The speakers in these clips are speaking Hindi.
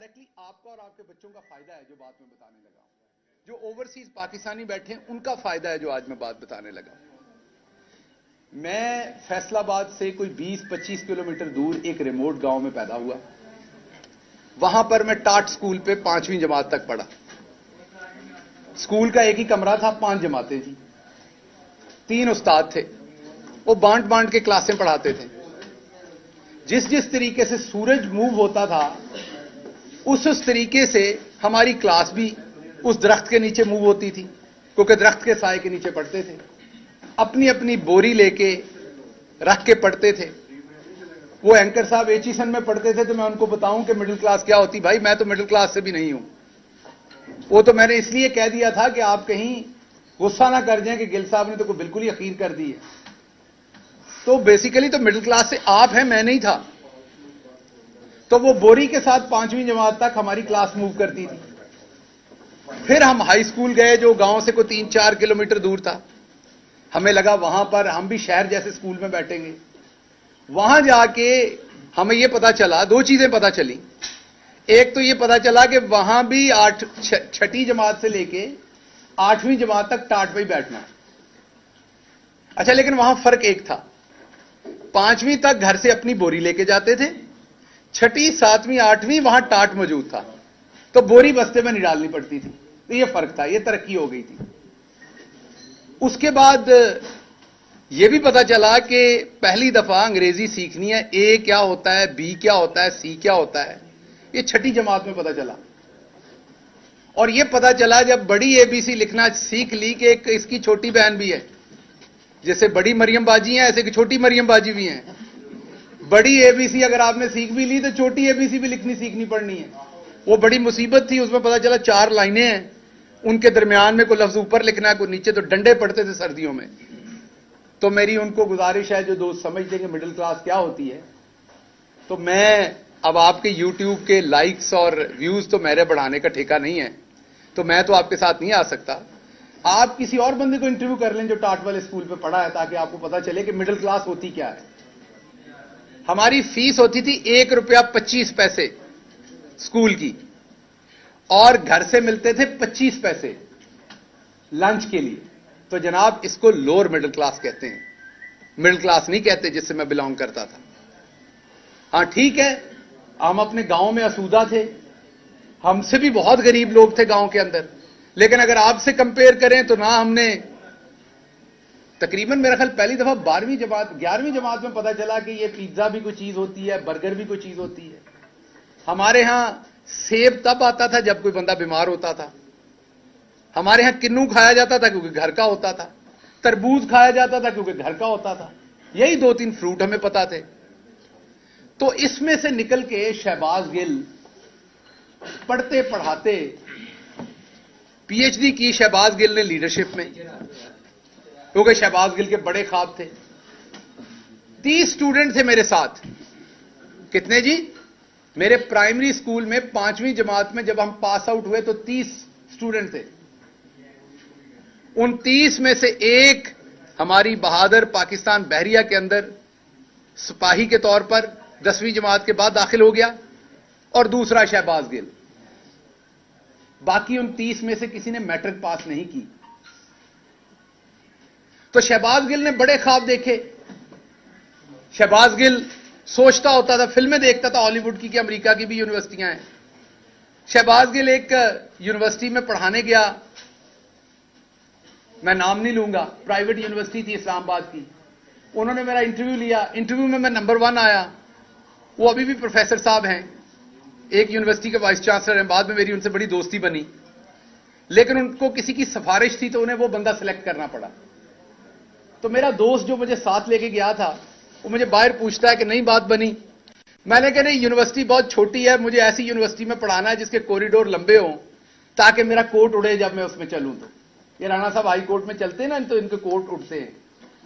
एग्जैक्टली आपका और आपके बच्चों का फायदा है जो बात मैं बताने लगा हूं। जो ओवरसीज पाकिस्तानी बैठे हैं उनका फायदा है जो आज मैं बात बताने लगा हूं। मैं फैसलाबाद से कोई 20-25 किलोमीटर दूर एक रिमोट गांव में पैदा हुआ। वहां पर मैं टाट स्कूल पे 5वीं जमात तक पढ़ा। स्कूल का एक ही कमरा था, 5 जमातें थी, 3 उस्ताद थे। वो बांट बांट के क्लासें पढ़ाते थे। जिस जिस तरीके से सूरज मूव होता था उस तरीके से हमारी क्लास भी उस दरख्त के नीचे मूव होती थी, क्योंकि दरख्त के साए के नीचे पढ़ते थे। अपनी अपनी बोरी लेके रख के पढ़ते थे। वो एंकर साहब एचीसन में पढ़ते थे तो मैं उनको बताऊं कि मिडिल क्लास क्या होती। भाई मैं तो मिडिल क्लास से भी नहीं हूं। वो तो मैंने इसलिए कह दिया था कि आप कहीं गुस्सा ना कर जाएं कि गिल साहब ने तो बिल्कुल ही यकीन कर दी है। तो बेसिकली तो मिडिल क्लास से आप हैं, मैं नहीं था। तो वो बोरी के साथ 5वीं जमात तक हमारी क्लास मूव करती थी। फिर हम हाई स्कूल गए जो गांव से कोई 3-4 किलोमीटर दूर था। हमें लगा वहां पर हम भी शहर जैसे स्कूल में बैठेंगे। वहां जाके हमें यह पता चला, 2 चीजें पता चली। एक तो यह पता चला कि वहां भी 6ठी जमात से लेके 8वीं जमात तक टाट पे ही बैठना है। अच्छा, लेकिन वहां फर्क एक था। 5वीं तक घर से अपनी बोरी लेके जाते थे, 6ठी 7वीं 8वीं वहां टाट मौजूद था, तो बोरी बस्ते में नहीं डालनी पड़ती थी। तो यह फर्क था, यह तरक्की हो गई थी। उसके बाद यह भी पता चला कि पहली दफा अंग्रेजी सीखनी है। ए क्या होता है, बी क्या होता है, सी क्या होता है, यह 6ठी जमात में पता चला। और यह पता चला जब बड़ी एबीसी लिखना सीख ली कि एक इसकी छोटी बहन भी है। जैसे बड़ी मरियम बाजी है ऐसे कि छोटी मरियम बाजी भी है। बड़ी एबीसी अगर आपने सीख भी ली तो छोटी एबीसी भी लिखनी सीखनी पड़नी है। वो बड़ी मुसीबत थी। उसमें पता चला 4 लाइनें हैं, उनके दरमियान में कोई लफ्ज ऊपर लिखना है कोई नीचे, तो डंडे पड़ते थे सर्दियों में। तो मेरी उनको गुजारिश है, जो दोस्त समझते हैं कि मिडिल क्लास क्या होती है, तो मैं अब आपके यूट्यूब के लाइक्स और व्यूज तो मेरे बढ़ाने का ठेका नहीं है, तो मैं तो आपके साथ नहीं आ सकता। आप किसी और बंदे को इंटरव्यू कर लें जो टाट वाले स्कूल पे पढ़ा है, ताकि आपको पता चले कि मिडिल क्लास होती क्या है। हमारी फीस होती थी ₹1.25 स्कूल की, और घर से मिलते थे 25 पैसे लंच के लिए। तो जनाब इसको लोअर मिडिल क्लास कहते हैं, मिडिल क्लास नहीं कहते जिससे मैं बिलोंग करता था। हां ठीक है, हम अपने गांव में आसूदा थे, हमसे भी बहुत गरीब लोग थे गांव के अंदर, लेकिन अगर आपसे कंपेयर करें तो ना हमने तकरीबन मेरा ख्याल पहली दफा 11वीं जमात में पता चला कि ये पिज्जा भी कोई चीज होती है, बर्गर भी कोई चीज होती है। हमारे यहां सेब तब आता था जब कोई बंदा बीमार होता था। हमारे यहां किन्नू खाया जाता था क्योंकि घर का होता था। तरबूज खाया जाता था क्योंकि घर का होता था। यही 2-3 फ्रूट हमें पता थे। तो इसमें से निकल के शहबाज गिल पढ़ते पढ़ाते पीएचडी की शहबाज गिल ने लीडरशिप में, क्योंकि शहबाज गिल के बड़े ख्वाब थे। 30 स्टूडेंट थे मेरे साथ। कितने जी? मेरे प्राइमरी स्कूल में 5वीं जमात में जब हम पास आउट हुए तो 30 स्टूडेंट थे। उन 30 में से एक हमारी बहादुर पाकिस्तान बहरिया के अंदर सिपाही के तौर पर 10वीं जमात के बाद दाखिल हो गया, और दूसरा शहबाज गिल। बाकी उन 30 में से किसी ने मैट्रिक पास नहीं की। तो शहबाज गिल ने बड़े ख्वाब देखे। शहबाज गिल सोचता होता था, फिल्में देखता था हॉलीवुड की कि अमेरिका की भी यूनिवर्सिटियां हैं। शहबाज गिल एक यूनिवर्सिटी में पढ़ाने गया, मैं नाम नहीं लूंगा, प्राइवेट यूनिवर्सिटी थी इस्लामाबाद की। उन्होंने मेरा इंटरव्यू लिया। इंटरव्यू में मैं नंबर 1 आया। वो अभी भी प्रोफेसर साहब हैं, एक यूनिवर्सिटी के वाइस चांसलर हैं। बाद में मेरी उनसे बड़ी दोस्ती बनी, लेकिन उनको किसी की सिफारिश थी तो उन्हें वो बंदा सिलेक्ट करना पड़ा। तो मेरा दोस्त जो मुझे साथ लेके गया था वो मुझे बाहर पूछता है कि नहीं बात बनी। मैंने कहा नहीं, यूनिवर्सिटी बहुत छोटी है, मुझे ऐसी यूनिवर्सिटी में पढ़ाना है जिसके कॉरिडोर लंबे हों ताकि मेरा कोट उड़े जब मैं उसमें चलूं। तो ये राणा साहब हाई कोर्ट में चलते हैं ना, तो इनके कोट उड़ते हैं।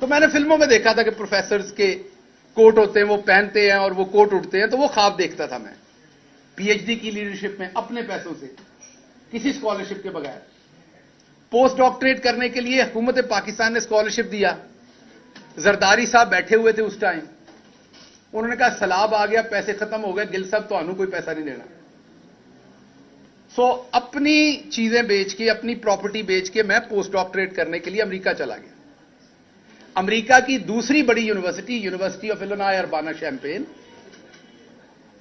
तो मैंने फिल्मों में देखा था कि प्रोफेसर्स के कोट होते हैं, वो पहनते हैं और वो कोट उड़ते हैं। तो वो ख्वाब देखता था मैं पीएचडी की लीडरशिप में, अपने पैसों से, किसी स्कॉलरशिप के बगैर। पोस्ट डॉक्टरेट करने के लिए हुकूमत पाकिस्तान ने स्कॉलरशिप दिया। जरदारी साहब बैठे हुए थे उस टाइम। उन्होंने कहा सलाब आ गया, पैसे खत्म हो गए, गिल साहब तो कोई पैसा नहीं देना। सो अपनी चीजें बेच के, अपनी प्रॉपर्टी बेच के मैं पोस्ट डॉक्टरेट करने के लिए अमेरिका चला गया। अमेरिका की दूसरी बड़ी university, university of Illinois Urbana champagne,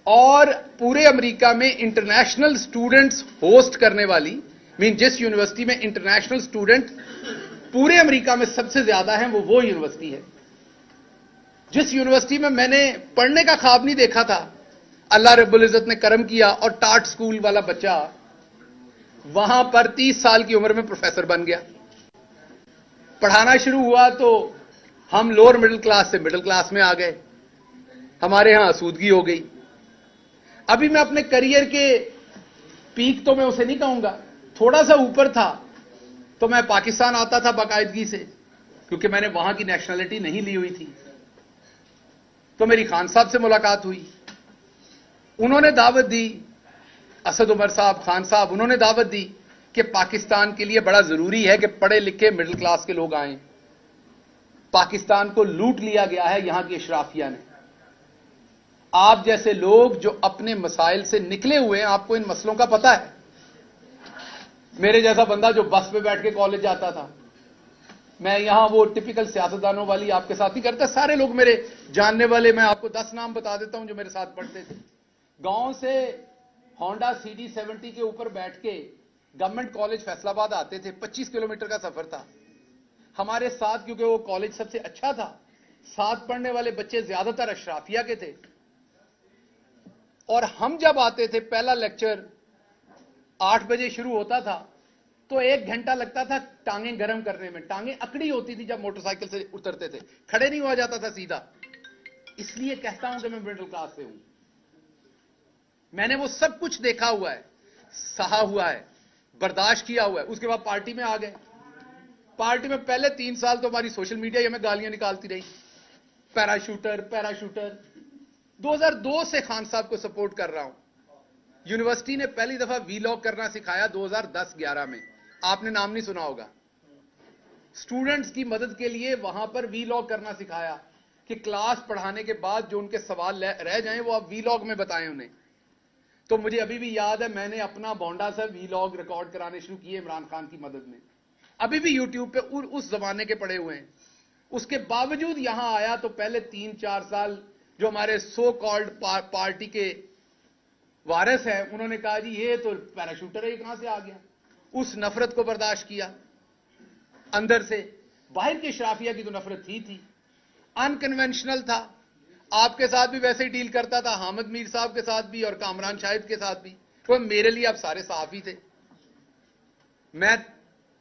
और पूरे अमेरिका में इंटरनेशनल स्टूडेंट्स होस्ट करने वाली, जिस यूनिवर्सिटी में इंटरनेशनल स्टूडेंट पूरे अमेरिका में सबसे ज्यादा हैं, वो यूनिवर्सिटी है। जिस यूनिवर्सिटी में मैंने पढ़ने का ख्वाब नहीं देखा था, अल्लाह रब्बुल इज्जत ने करम किया और टाट स्कूल वाला बच्चा वहां पर 30 साल की उम्र में प्रोफेसर बन गया। पढ़ाना शुरू हुआ तो हम लोअर मिडिल क्लास से मिडिल क्लास में आ गए, हमारे यहां आसूदगी हो गई। अभी मैं अपने करियर के पीक तो मैं उसे नहीं कहूंगा, थोड़ा सा ऊपर था, तो मैं पाकिस्तान आता था बाकायदगी से, क्योंकि मैंने वहां की नेशनलिटी नहीं ली हुई थी। तो मेरी खान साहब से मुलाकात हुई, उन्होंने दावत दी, असद उमर साहब, खान साहब, उन्होंने दावत दी कि पाकिस्तान के लिए बड़ा जरूरी है कि पढ़े लिखे मिडिल क्लास के लोग आएं। पाकिस्तान को लूट लिया गया है यहां की अशराफिया ने। आप जैसे लोग जो अपने मसाइल से निकले हुए हैं, आपको इन मसलों का पता है। मेरे जैसा बंदा जो बस पे बैठ के कॉलेज जाता था, मैं यहां वो टिपिकल सियासतदानों वाली आपके साथ नहीं करता। सारे लोग मेरे जानने वाले, मैं आपको 10 नाम बता देता हूं जो मेरे साथ पढ़ते थे। गांव से होंडा CD70 के ऊपर बैठ के गवर्नमेंट कॉलेज फैसलाबाद आते थे, 25 किलोमीटर का सफर था। हमारे साथ, क्योंकि वो कॉलेज सबसे अच्छा था, साथ पढ़ने वाले बच्चे ज्यादातर अशराफिया के थे। और हम जब आते थे, पहला लेक्चर 8 बजे शुरू होता था, तो 1 घंटा लगता था टांगें गर्म करने में। टांगें अकड़ी होती थी जब मोटरसाइकिल से उतरते थे, खड़े नहीं हुआ जाता था सीधा। इसलिए कहता हूं कि मैं मिडिल क्लास से हूं। मैंने वो सब कुछ देखा हुआ है, सहा हुआ है, बर्दाश्त किया हुआ है। उसके बाद पार्टी में आ गए। पार्टी में पहले 3 साल तो हमारी सोशल मीडिया हमें गालियां निकालती रही, पैराशूटर पैराशूटर। 2002 से खान साहब को सपोर्ट कर रहा हूं। यूनिवर्सिटी ने पहली दफा वीलॉग करना सिखाया 2010-11 में, आपने नाम नहीं सुना होगा। स्टूडेंट्स की मदद के लिए वहां पर वीलॉग करना सिखाया कि क्लास पढ़ाने के बाद जो उनके सवाल रह जाएं वो आप वीलॉग में बताएं उन्हें। तो मुझे अभी भी याद है, मैंने अपना बोंडा से वीलॉग रिकॉर्ड कराने शुरू किए इमरान खान की मदद में। अभी भी यूट्यूब पे उस जमाने के पड़े हुए हैं। उसके बावजूद यहां आया तो पहले 3-4 साल जो हमारे सो कॉल्ड पार्टी के वारिस हैं, उन्होंने कहा जी ये तो पैराशूटर है, ये कहां से आ गया। उस नफरत को बर्दाश्त किया अंदर से। बाहर की शराफिया की तो नफरत थी। अनकन्वेंशनल था, आपके साथ भी वैसे ही डील करता था, हामिद मीर साहब के साथ भी और कामरान शाहिद के साथ भी। तो मेरे लिए आप सारे साफी थे, मैं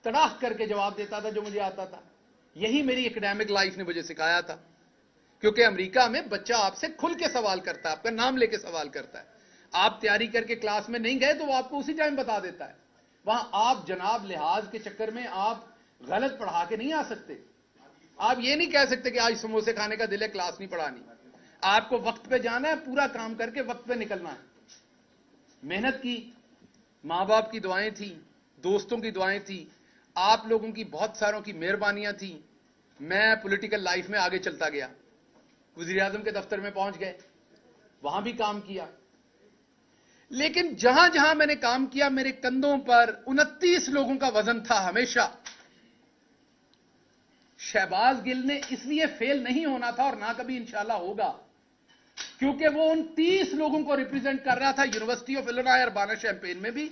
तड़ाक करके जवाब देता था जो मुझे आता था। यही मेरी एकेडमिक लाइफ ने मुझे सिखाया था, क्योंकि अमेरिका में बच्चा आपसे खुल के सवाल करता है, आपका नाम लेके सवाल करता है। आप तैयारी करके क्लास में नहीं गए तो वो आपको उसी टाइम बता देता है। वहां आप जनाब लिहाज के चक्कर में आप गलत पढ़ा के नहीं आ सकते। आप ये नहीं कह सकते कि आज समोसे खाने का दिल है, क्लास नहीं पढ़ानी। आपको वक्त पे जाना है, पूरा काम करके वक्त पे निकलना है। मेहनत की, मां बाप की दुआएं थी, दोस्तों की दुआएं थी, आप लोगों की बहुत सारों की मेहरबानियां थी। मैं पॉलिटिकल लाइफ में आगे चलता गया, वजीर आजम के दफ्तर में पहुंच गए, वहां भी काम किया। लेकिन जहां जहां मैंने काम किया, मेरे कंधों पर 29 लोगों का वजन था हमेशा। शहबाज गिल ने इसलिए फेल नहीं होना था और ना कभी इंशाल्लाह होगा, क्योंकि वो उन 30 लोगों को रिप्रेजेंट कर रहा था university of Illinois Urbana champagne में भी,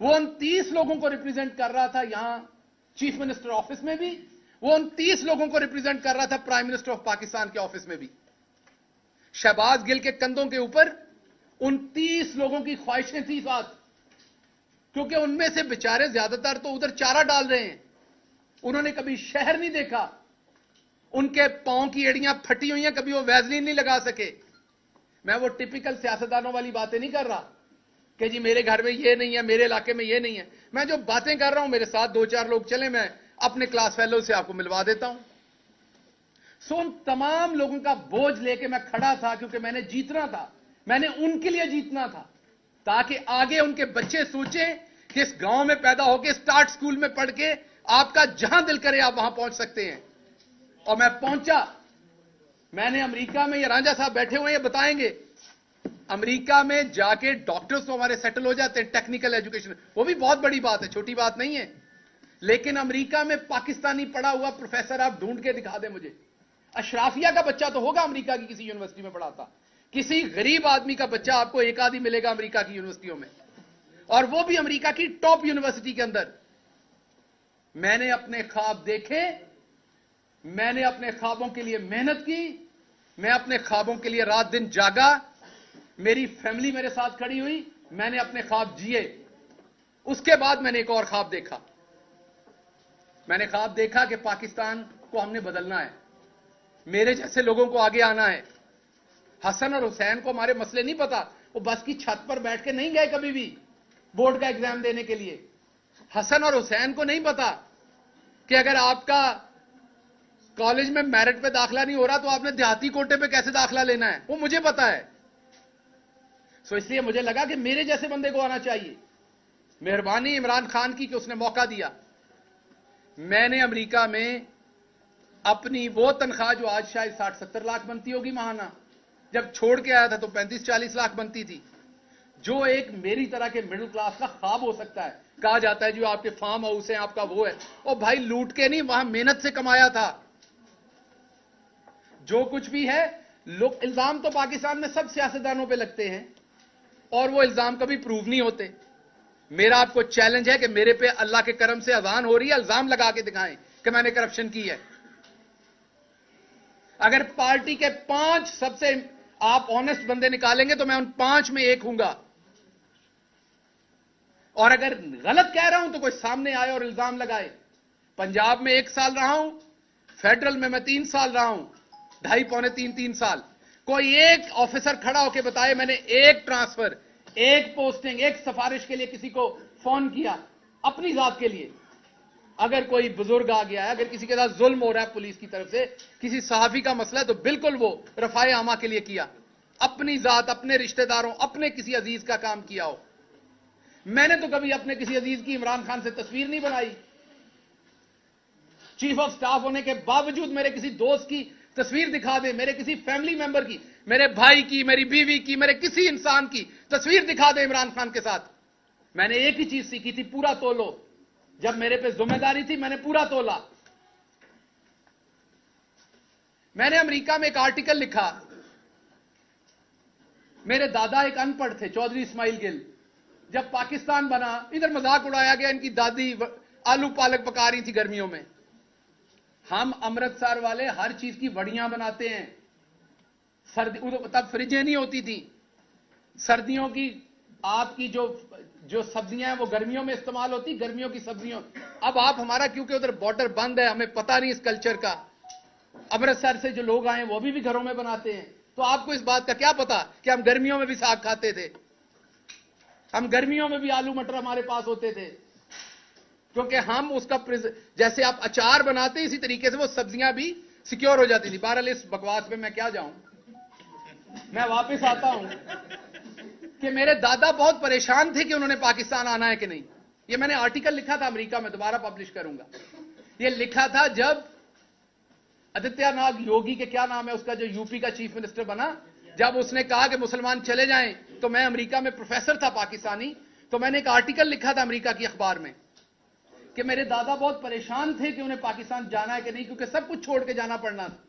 वो उन 30 लोगों को रिप्रेजेंट कर रहा था यहां चीफ मिनिस्टर ऑफिस में भी, वो उन 30 लोगों को रिप्रेजेंट कर रहा था प्राइम मिनिस्टर ऑफ पाकिस्तान के ऑफिस में भी। शहबाज गिल के कंधों के ऊपर उन 30 लोगों की ख्वाहिशें थी साथ, क्योंकि उनमें से बेचारे ज्यादातर तो उधर चारा डाल रहे हैं, उन्होंने कभी शहर नहीं देखा, उनके पांव की एड़ियां फटी हुई हैं, कभी वो वैजलीन नहीं लगा सके। मैं वो टिपिकल सियासतदानों वाली बातें नहीं कर रहा कि जी मेरे घर में ये नहीं है, मेरे इलाके में ये नहीं है। मैं जो बातें कर रहा हूं, मेरे साथ 2-4 लोग चले, मैं अपने क्लास फेलो से आपको मिलवा देता हूं। सो उन तमाम लोगों का बोझ लेके मैं खड़ा था, क्योंकि मैंने जीतना था, मैंने उनके लिए जीतना था, ताकि आगे उनके बच्चे सोचें कि इस गांव में पैदा होकर स्टार्ट स्कूल में पढ़ के आपका जहां दिल करे आप वहां पहुंच सकते हैं। और मैं पहुंचा। मैंने अमेरिका में, ये रांझा साहब बैठे हुए हैं, ये बताएंगे, अमेरिका में जाके डॉक्टर्स तो हमारे सेटल हो जाते हैं, टेक्निकल एजुकेशन, वो भी बहुत बड़ी बात है, छोटी बात नहीं है। लेकिन अमेरिका में पाकिस्तानी पढ़ा हुआ प्रोफेसर आप ढूंढ के दिखा दें मुझे। अशराफिया का बच्चा तो होगा अमेरिका की किसी यूनिवर्सिटी में पढ़ाता, किसी गरीब आदमी का बच्चा आपको एक आदमी मिलेगा अमेरिका की यूनिवर्सिटियों में, और वो भी अमेरिका की टॉप यूनिवर्सिटी के अंदर। मैंने अपने ख्वाब देखे, मैंने अपने ख्वाबों के लिए मेहनत की, मैं अपने ख्वाबों के लिए रात दिन जागा, मेरी फैमिली मेरे साथ खड़ी हुई, मैंने अपने ख्वाब जिए। उसके बाद मैंने एक और ख्वाब देखा। मैंने ख्वाब देखा कि पाकिस्तान को हमने बदलना है, मेरे जैसे लोगों को आगे आना है। हसन और हुसैन को हमारे मसले नहीं पता, वो बस की छत पर बैठ के नहीं गए कभी भी बोर्ड का एग्जाम देने के लिए। हसन और हुसैन को नहीं पता कि अगर आपका कॉलेज में मेरिट पे दाखिला नहीं हो रहा तो आपने देहाती कोटे पे कैसे दाखिला लेना है, वो मुझे पता है। सो इसलिए मुझे लगा कि मेरे जैसे बंदे को आना चाहिए। मेहरबानी इमरान खान की कि उसने मौका दिया। मैंने अमेरिका में अपनी वो तनख्वाह जो आज शायद 60-70 लाख बनती होगी महाना, जब छोड़ के आया था तो 35-40 लाख बनती थी, जो एक मेरी तरह के मिडिल क्लास का ख्वाब हो सकता है। कहा जाता है जो आपके फार्म हाउस है आपका वो है, ओ भाई लूट के नहीं, वहां मेहनत से कमाया था। जो कुछ भी है, लोग इल्जाम तो पाकिस्तान में सब सियासतदानों पे लगते हैं और वो इल्जाम कभी प्रूव नहीं होते। मेरा आपको चैलेंज है कि मेरे पे अल्लाह के करम से अजान हो रही है, इल्जाम लगा के दिखाएं कि मैंने करप्शन की है। अगर पार्टी के 5 सबसे आप ऑनेस्ट बंदे निकालेंगे तो मैं उन 5 में एक हूंगा, और अगर गलत कह रहा हूं तो कोई सामने आए और इल्जाम लगाए। पंजाब में 1 साल रहा हूं, फेडरल में मैं 3 साल रहा हूं, 2.5-3 साल। कोई एक ऑफिसर खड़ा होकर बताए मैंने एक ट्रांसफर, एक पोस्टिंग, एक सिफारिश के लिए किसी को फोन किया अपनी जात के लिए। अगर कोई बुजुर्ग आ गया है, अगर किसी के साथ जुल्म हो रहा है पुलिस की तरफ से, किसी सहाफी का मसला है, तो बिल्कुल वो रफाए आमा के लिए किया, अपनी जात, अपने रिश्तेदारों, अपने किसी अजीज का काम किया हो। मैंने तो कभी अपने किसी अजीज की इमरान खान से तस्वीर नहीं बनाई। चीफ ऑफ स्टाफ होने के बावजूद मेरे किसी दोस्त की तस्वीर दिखा दे, मेरे किसी फैमिली मेंबर की, मेरे भाई की, मेरी बीवी की, मेरे किसी इंसान की तस्वीर दिखा दे इमरान खान के साथ, मैंने एक ही चीज सीखी थी, पूरा तोलो। जब मेरे पे जिम्मेदारी थी मैंने पूरा तोला। मैंने अमेरिका में एक आर्टिकल लिखा। मेरे दादा एक अनपढ़ थे, चौधरी इस्माइल गिल। जब पाकिस्तान बना, इधर मजाक उड़ाया गया, इनकी दादी आलू पालक पका रही थी गर्मियों में। हम अमृतसर वाले हर चीज की बड़ियां बनाते हैं। सर्दी तब फ्रिजें नहीं होती थी, सर्दियों की आपकी जो सब्जियां हैं वो गर्मियों में इस्तेमाल होती, गर्मियों की सब्जियों। अब आप हमारा क्योंकि उधर बॉर्डर बंद है, हमें पता नहीं इस कल्चर का। अमृतसर से जो लोग आए वो भी घरों में बनाते हैं, तो आपको इस बात का क्या पता कि हम गर्मियों में भी साग खाते थे, हम गर्मियों में भी आलू मटर हमारे पास होते थे, क्योंकि हम उसका जैसे आप अचार बनाते इसी तरीके से वो सब्जियां भी सिक्योर हो जाती थी। बहरहाल इस बकवास में मैं क्या जाऊं, मैं वापस आता हूं कि मेरे दादा बहुत परेशान थे कि उन्होंने पाकिस्तान आना है कि नहीं। ये मैंने आर्टिकल लिखा था अमेरिका में, दोबारा पब्लिश करूंगा। ये लिखा था जब आदित्यनाथ योगी के क्या नाम है उसका, जो यूपी का चीफ मिनिस्टर बना, जब उसने कहा कि मुसलमान चले जाएं, तो मैं अमेरिका में प्रोफेसर था पाकिस्तानी, तो मैंने एक आर्टिकल लिखा था अमेरिका की अखबार में कि मेरे दादा बहुत परेशान थे कि उन्हें पाकिस्तान जाना है कि नहीं, क्योंकि सब कुछ छोड़ के जाना पड़ना था।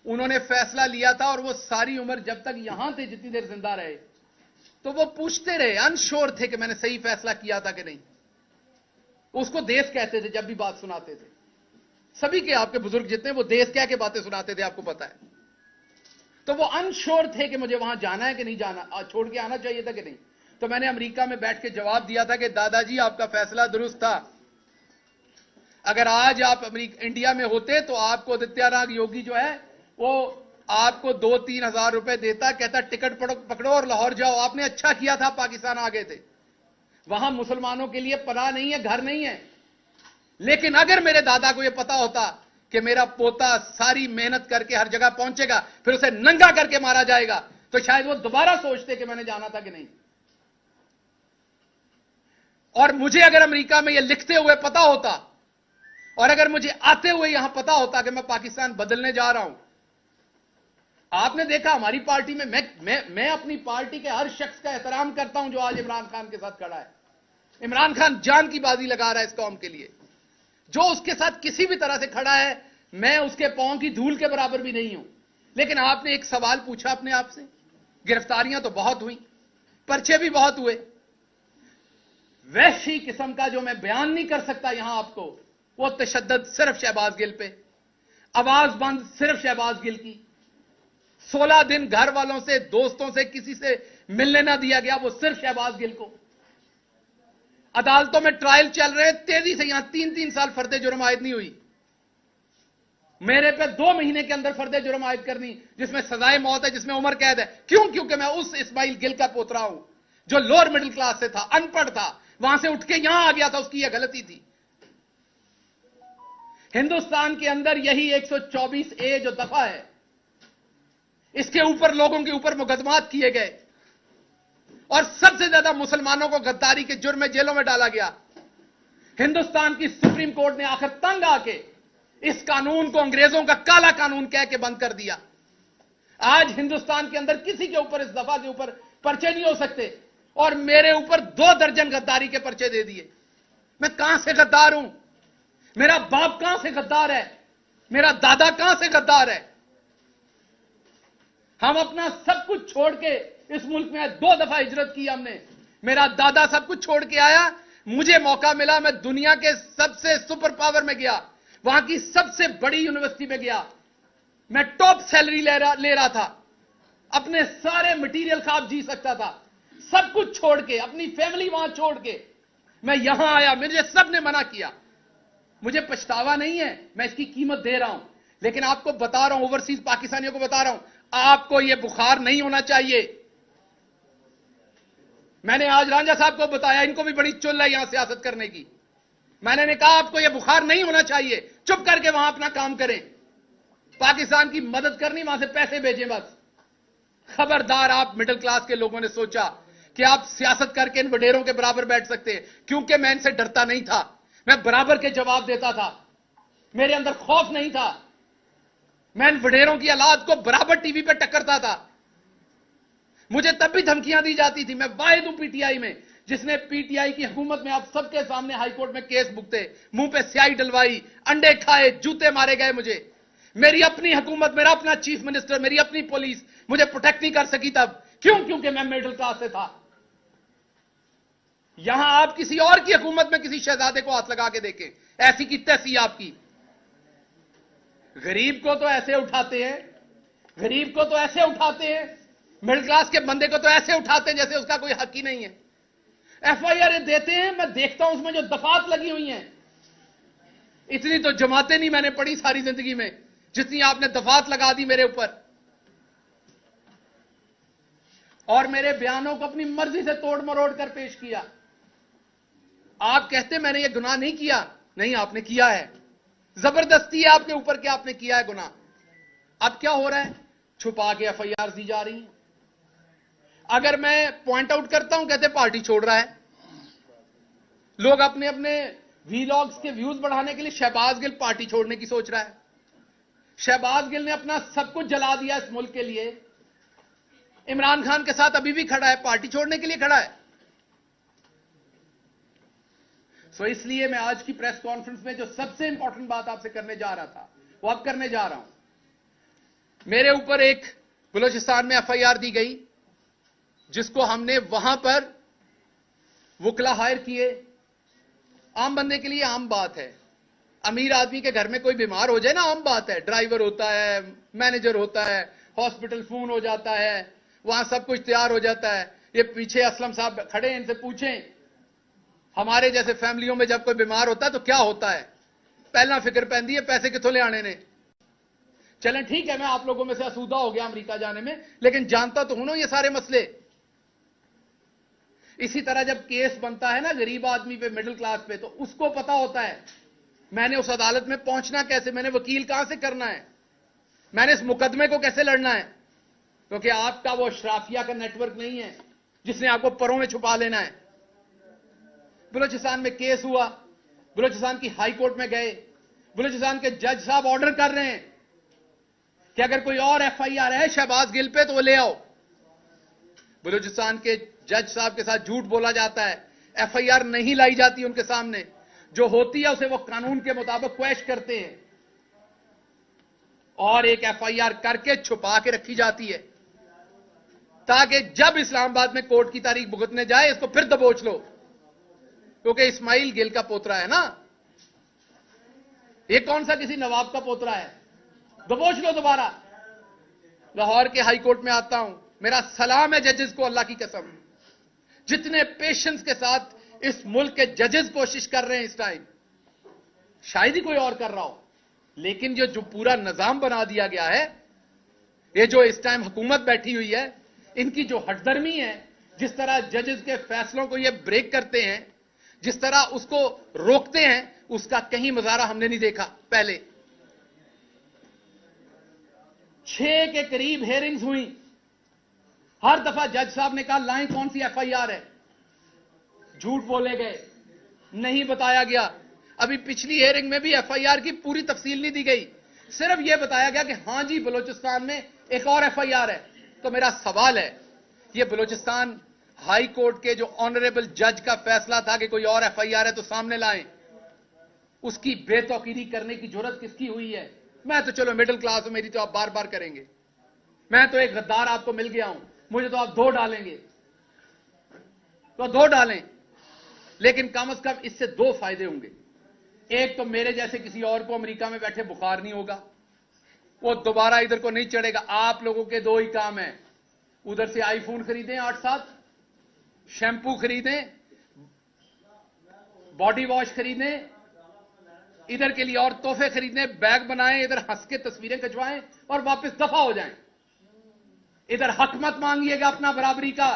उन्होंने फैसला लिया था और वो सारी उम्र जब तक यहां थे, जितनी देर जिंदा रहे, तो वो पूछते रहे, अनश्योर थे कि मैंने सही फैसला किया था कि नहीं। उसको देश कहते थे जब भी बात सुनाते थे। सभी के आपके बुजुर्ग जितने, वो देश कह के बातें सुनाते थे, आपको पता है। तो वो अनश्योर थे कि मुझे वहां जाना है कि नहीं जाना, छोड़ के आना चाहिए था कि नहीं। तो मैंने अमेरिका में बैठ के जवाब दिया था कि दादाजी आपका फैसला दुरुस्त था। अगर आज आप इंडिया में होते तो आपको आदित्यनाथ योगी जो है वो आपको 2-3 हजार रुपए देता, कहता टिकट पकड़ो और लाहौर जाओ। आपने अच्छा किया था, पाकिस्तान आ गए थे। वहां मुसलमानों के लिए पनाह नहीं है, घर नहीं है। लेकिन अगर मेरे दादा को यह पता होता कि मेरा पोता सारी मेहनत करके हर जगह पहुंचेगा, फिर उसे नंगा करके मारा जाएगा, तो शायद वो दोबारा सोचते कि मैंने जाना था कि नहीं। और मुझे अगर अमेरिका में यह लिखते हुए पता होता, और अगर मुझे आते हुए यहां पता होता कि मैं पाकिस्तान बदलने जा रहा हूं, आपने देखा हमारी पार्टी में, मैं अपनी पार्टी के हर शख्स का एहतराम करता हूं जो आज इमरान खान के साथ खड़ा है। इमरान खान जान की बाजी लगा रहा है इस कौम के लिए। जो उसके साथ किसी भी तरह से खड़ा है, मैं उसके पांव की धूल के बराबर भी नहीं हूं। लेकिन आपने एक सवाल पूछा अपने आप से, गिरफ्तारियां तो बहुत हुई, पर्चे भी बहुत हुए। वैसी किस्म का जो मैं बयान नहीं कर सकता यहां आपको, वो तशद्दुद सिर्फ शहबाज गिल पे, आवाज बंद सिर्फ शहबाज गिल की, 16 दिन घर वालों से, दोस्तों से, किसी से मिलने ना दिया गया, वो सिर्फ शहबाज गिल को। अदालतों में ट्रायल चल रहे, तेजी से यहां 3-3 साल फर्दे जुर्म आयद नहीं हुई। मेरे पे 2 महीने के अंदर फर्दे जुर्म आयद करनी, जिसमें सजाए मौत है, जिसमें उम्र कैद है। क्यों? क्योंकि मैं उस इस्माइल गिल का पोतरा हूं जो लोअर मिडिल क्लास से था, अनपढ़ था, वहां से उठ के यहां आ गया था। उसकी यह गलती थी। हिंदुस्तान के अंदर यही 124A जो दफा है, इसके ऊपर लोगों के ऊपर मुकदमात किए गए और सबसे ज्यादा मुसलमानों को गद्दारी के जुर्म में जेलों में डाला गया। हिंदुस्तान की सुप्रीम कोर्ट ने आखिर तंग आके इस कानून को अंग्रेजों का काला कानून कह के बंद कर दिया। आज हिंदुस्तान के अंदर किसी के ऊपर, इस दफा के ऊपर पर्चे नहीं हो सकते, और मेरे ऊपर 2 दर्जन गद्दारी के पर्चे दे दिए। मैं कहां से गद्दार हूं? मेरा बाप कहां से गद्दार है? मेरा दादा कहां से गद्दार है? हम अपना सब कुछ छोड़ के इस मुल्क में 2 दफा हिजरत की हमने। मेरा दादा सब कुछ छोड़ के आया, मुझे मौका मिला, मैं दुनिया के सबसे सुपर पावर में गया, वहां की सबसे बड़ी यूनिवर्सिटी में गया, मैं टॉप सैलरी ले रहा था, अपने सारे मटेरियल खाब जी सकता था, सब कुछ छोड़ के, अपनी फैमिली वहां छोड़ के मैं यहां आया। मुझे सबने मना किया, मुझे पछतावा नहीं है, मैं इसकी कीमत दे रहा हूं। लेकिन आपको बता रहा हूं, ओवरसीज पाकिस्तानियों को बता रहा हूं, आपको यह बुखार नहीं होना चाहिए। मैंने आज रांझा साहब को बताया, इनको भी बड़ी चुल है यहां सियासत करने की। मैंने कहा आपको यह बुखार नहीं होना चाहिए, चुप करके वहां अपना काम करें, पाकिस्तान की मदद करनी, वहां से पैसे भेजें बस। खबरदार, आप मिडिल क्लास के लोगों ने सोचा कि आप सियासत करके इन वडेरों के बराबर बैठ सकते हैं। क्योंकि मैं इनसे डरता नहीं था, मैं बराबर के जवाब देता था, मेरे अंदर खौफ नहीं था। मैं इन वडेरों की औलाद को बराबर टीवी पे टक्करता था। मुझे तब भी धमकियां दी जाती थी। मैं वाहिद हूं पीटीआई में जिसने पीटीआई की हुकूमत में आप सबके सामने हाईकोर्ट में केस भुगते, मुंह पे स्याही डलवाई, अंडे खाए, जूते मारे गए मुझे। मेरी अपनी हुकूमत, मेरा अपना चीफ मिनिस्टर, मेरी अपनी पुलिस मुझे प्रोटेक्ट नहीं कर सकी तब। क्यों? क्योंकि मैं मिडिल क्लास से था। यहां आप किसी और की हुकूमत में किसी शहजादे को हाथ लगा के देखें, ऐसी की तैसी आपकी। गरीब को तो ऐसे उठाते हैं, गरीब को तो ऐसे उठाते हैं, मिडिल क्लास के बंदे को तो ऐसे उठाते हैं जैसे उसका कोई हक ही नहीं है। एफआईआर देते हैं, मैं देखता हूं उसमें जो दफात लगी हुई हैं, इतनी तो जमातें नहीं मैंने पढ़ी सारी जिंदगी में जितनी आपने दफात लगा दी मेरे ऊपर। और मेरे बयानों को अपनी मर्जी से तोड़ मरोड़ कर पेश किया। आप कहते मैंने ये गुनाह नहीं किया, नहीं आपने किया है। जबरदस्ती है आपके ऊपर कि आपने किया है गुनाह। अब क्या हो रहा है? छुपा के एफआईआर दी जा रही है। अगर मैं पॉइंट आउट करता हूं, कहते पार्टी छोड़ रहा है। लोग अपने अपने वीलॉग्स के व्यूज बढ़ाने के लिए शहबाज गिल पार्टी छोड़ने की सोच रहा है। शहबाज गिल ने अपना सब कुछ जला दिया इस मुल्क के लिए। इमरान खान के साथ अभी भी खड़ा है, पार्टी छोड़ने के लिए खड़ा है। सो इसलिए मैं आज की प्रेस कॉन्फ्रेंस में जो सबसे इंपॉर्टेंट बात आपसे करने जा रहा था, वो अब करने जा रहा हूं। मेरे ऊपर एक बलूचिस्तान में एफआईआर दी गई, जिसको हमने वहां पर वुकला हायर किए। आम बंदे के लिए आम बात है। अमीर आदमी के घर में कोई बीमार हो जाए ना, आम बात है। ड्राइवर होता है, मैनेजर होता है, हॉस्पिटल फोन हो जाता है, वहां सब कुछ तैयार हो जाता है। ये पीछे असलम साहब खड़े हैं, इनसे पूछें हमारे जैसे फैमिलियों में जब कोई बीमार होता है तो क्या होता है। पहला फिक्र पैंदी है पैसे कितों ले आने ने। चलें ठीक है, मैं आप लोगों में से आसूदा हो गया अमेरिका जाने में, लेकिन जानता तो हूं ना ये सारे मसले। इसी तरह जब केस बनता है ना गरीब आदमी पे, मिडिल क्लास पे, तो उसको पता होता है मैंने उस अदालत में पहुंचना कैसे, मैंने वकील कहां से करना है, मैंने इस मुकदमे को कैसे लड़ना है। क्योंकि आपका वो अशराफिया का नेटवर्क नहीं है जिसने आपको परों में छुपा लेना है। बलूचिस्तान में केस हुआ, बलूचिस्तान की हाई कोर्ट में गए, बलूचिस्तान के जज साहब ऑर्डर कर रहे हैं कि अगर कोई और एफआईआर है शहबाज गिल पे तो वो ले आओ। बलूचिस्तान के जज साहब के साथ झूठ बोला जाता है, एफआईआर नहीं लाई जाती उनके सामने, जो होती है उसे वो कानून के मुताबिक क्वैश करते हैं और एक एफआईआर करके छुपा के रखी जाती है ताकि जब इस्लामाबाद में कोर्ट की तारीख भुगतने जाए इसको फिर दबोच लो, क्योंकि इस्माइल गिल का पोतरा है ना, ये कौन सा किसी नवाब का पोतरा है, दबोच लो दोबारा। लाहौर के हाई कोर्ट में आता हूं, मेरा सलाम है जजेस को, अल्लाह की कसम, जितने पेशेंस के साथ इस मुल्क के जजेस कोशिश कर रहे हैं इस टाइम, शायद ही कोई और कर रहा हो, लेकिन जो पूरा निजाम बना दिया गया है, ये जो इस टाइम हुकूमत बैठी हुई है, इनकी जो हटदर्मी है, जिस तरह जजेस के फैसलों को ये ब्रेक करते हैं, जिस तरह उसको रोकते हैं, उसका कहीं मुजाहरा हमने नहीं देखा पहले। 6 के करीब हेयरिंग्स हुई, हर दफा जज साहब ने कहा लाएं कौन सी एफआईआर है, झूठ बोले गए, नहीं बताया गया। अभी पिछली हेयरिंग में भी एफआईआर की पूरी तफसील नहीं दी गई, सिर्फ यह बताया गया कि हां जी बलूचिस्तान में एक और एफआईआर है। तो मेरा सवाल है, यह बलूचिस्तान हाई कोर्ट के जो ऑनरेबल जज का फैसला था कि कोई और एफआईआर है तो सामने लाएं, उसकी बेतौकीरी करने की जरूरत किसकी हुई है? मैं तो चलो मिडिल क्लास हूं, मेरी तो आप बार बार करेंगे, मैं तो एक गद्दार आपको मिल गया हूं, मुझे तो आप 2 डालेंगे तो 2 डालें, लेकिन कम से कम इससे 2 फायदे होंगे। एक तो मेरे जैसे किसी और को अमेरिका में बैठे बुखार नहीं होगा, वो दोबारा इधर को नहीं चढ़ेगा। आप लोगों के 2 ही काम है, उधर से आईफोन खरीदें 8-7, शैम्पू खरीदें, बॉडी वॉश खरीदें, इधर के लिए और तोहफे खरीदें, बैग बनाएं, इधर हंस के तस्वीरें खिंचवाएं और वापस दफा हो जाएं। इधर हक मत मांगिएगा अपना बराबरी का,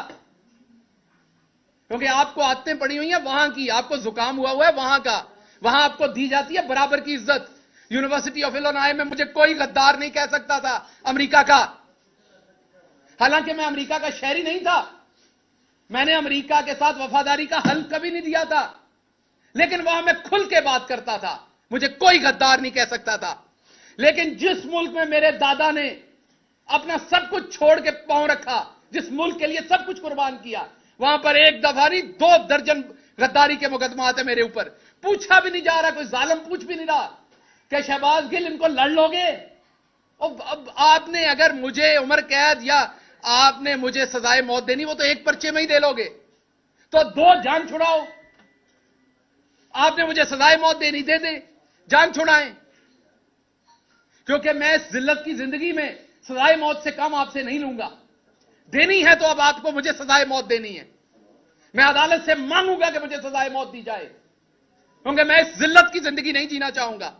क्योंकि आपको आदतें पड़ी हुई हैं वहां की, आपको जुकाम हुआ है वहां का, वहां आपको दी जाती है बराबर की इज्जत। यूनिवर्सिटी ऑफ इलिनॉय में मुझे कोई गद्दार नहीं कह सकता था अमेरिका का, हालांकि मैं अमेरिका का शहरी नहीं था, मैंने अमेरिका के साथ वफादारी का हल कभी नहीं दिया था, लेकिन वहां मैं खुल के बात करता था, मुझे कोई गद्दार नहीं कह सकता था। लेकिन जिस मुल्क में मेरे दादा ने अपना सब कुछ छोड़ के पांव रखा, जिस मुल्क के लिए सब कुछ कुर्बान किया, वहां पर एक दफा नहीं 2 दर्जन गद्दारी के मुकदमात है मेरे ऊपर। पूछा भी नहीं जा रहा, कोई जालिम पूछ भी नहीं रहा कि शहबाज गिल इनको लड़ लोगे। अब आपने अगर मुझे उम्र कैद या आपने मुझे सजाए मौत देनी, वो तो एक पर्चे में ही दे लोगे, तो 2 जान छुड़ाओ। आपने मुझे सजाए मौत देनी, दे दे, जान छुड़ाएं, क्योंकि मैं इस जिल्लत की जिंदगी में सजाए मौत से कम आपसे नहीं लूंगा। देनी है तो अब आपको मुझे सजाए मौत देनी है, मैं अदालत से मांगूंगा कि मुझे सजाए मौत दी जाए, क्योंकि मैं इस जिल्लत की जिंदगी नहीं जीना चाहूंगा।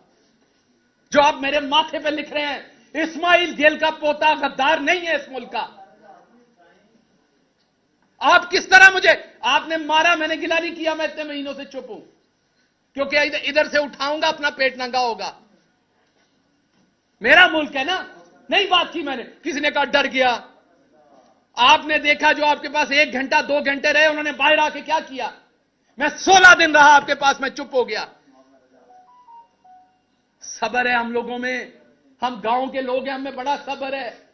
जो आप मेरे माथे पे लिख रहे हैं, इस्माइल गिल का पोता गद्दार नहीं है इस मुल्क का। आप किस तरह मुझे आपने मारा, मैंने गिला नहीं किया, मैं इतने महीनों से चुप हूं, क्योंकि इधर से उठाऊंगा अपना पेट नंगा होगा। मेरा मुल्क है ना, नहीं बात की मैंने, किसी ने कहा डर गया। आपने देखा जो आपके पास 1 घंटा 2 घंटे रहे, उन्होंने बाहर आके क्या किया? मैं 16 दिन रहा आपके पास, मैं चुप हो गया। सब्र है हम लोगों में, हम गांव के लोग हैं, हमें बड़ा सब्र है,